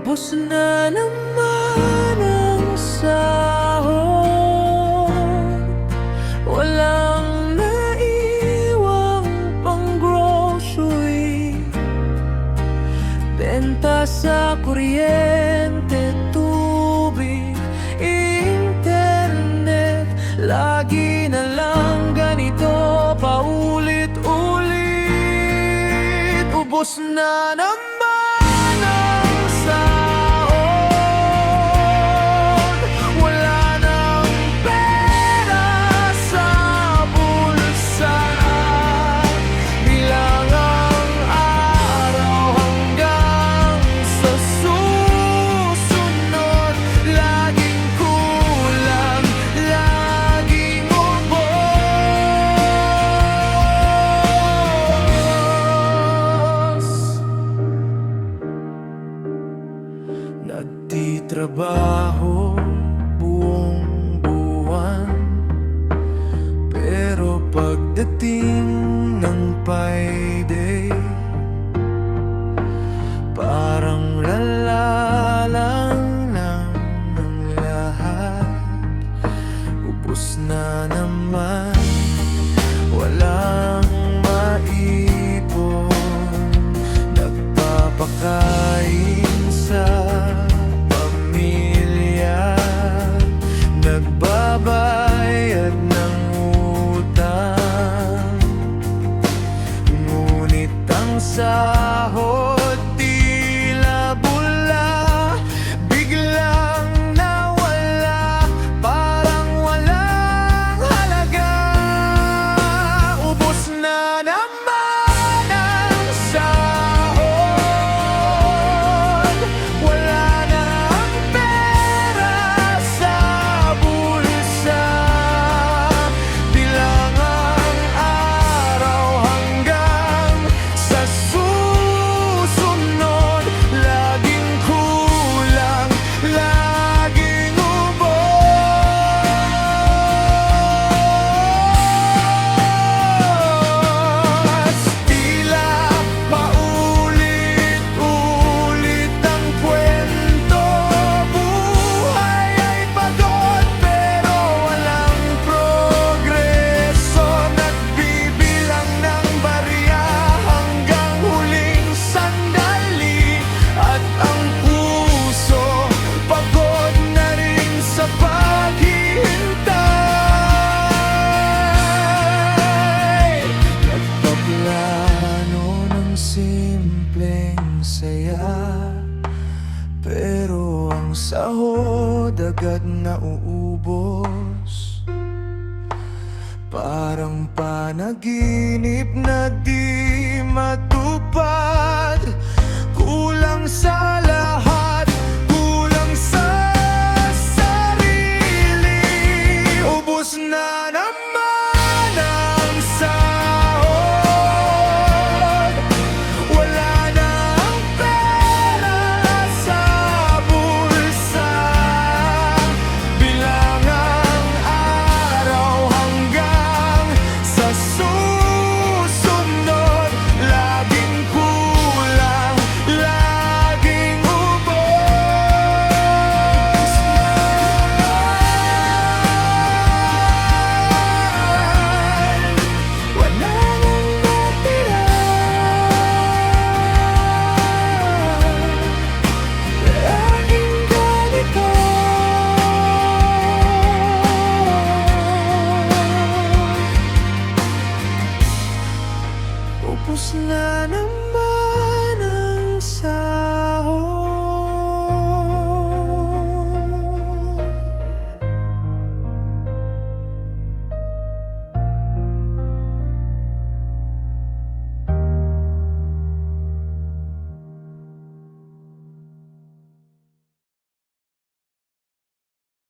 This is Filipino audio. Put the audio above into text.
Ubos na naman ang sahod, walang naiwang pang-grocery, benta sa kuryente, tubig, internet. Lagi na lang ganito, paulit-ulit. Ubos na naman ang sahod, wala nang pera sa bulsa. Bilang ang araw hanggang sa susunod, laging kulang, laging ubos. Nagtitrabaho buong buwan, pero pagdating ng payday, parang lalalang ng lahat. Ubos na naman, walang maipon, nagpapakain sa pamilya, nagbabayad ng utang. Ngunit ang sahod tila bula, biglang nawala, parang walang halaga. Ubos na naman ang sahod, wala na ang pera sa bulsa. Bilang ang araw hanggang sa susunod, laging kulang, laging ubos. Tila paulit-ulit ang kwento, buhay ay pagod pero walang progreso. Nagbibilang ng barya hanggang huling sandali, at ang puso pagod na rin sa paghihintay. Nagpaplano ng simpleng saya, pero ang sahod agad nauubos. Parang panaginip na di matupad, kulang sa lahat, kulang sa sarili. Ubos na naman ang sahod, wala na ang pera sa bulsa. Bilang ang araw hanggang sa susunod, laging kulang, laging ubos. Wala nang natira, laging ganito. Ubos na naman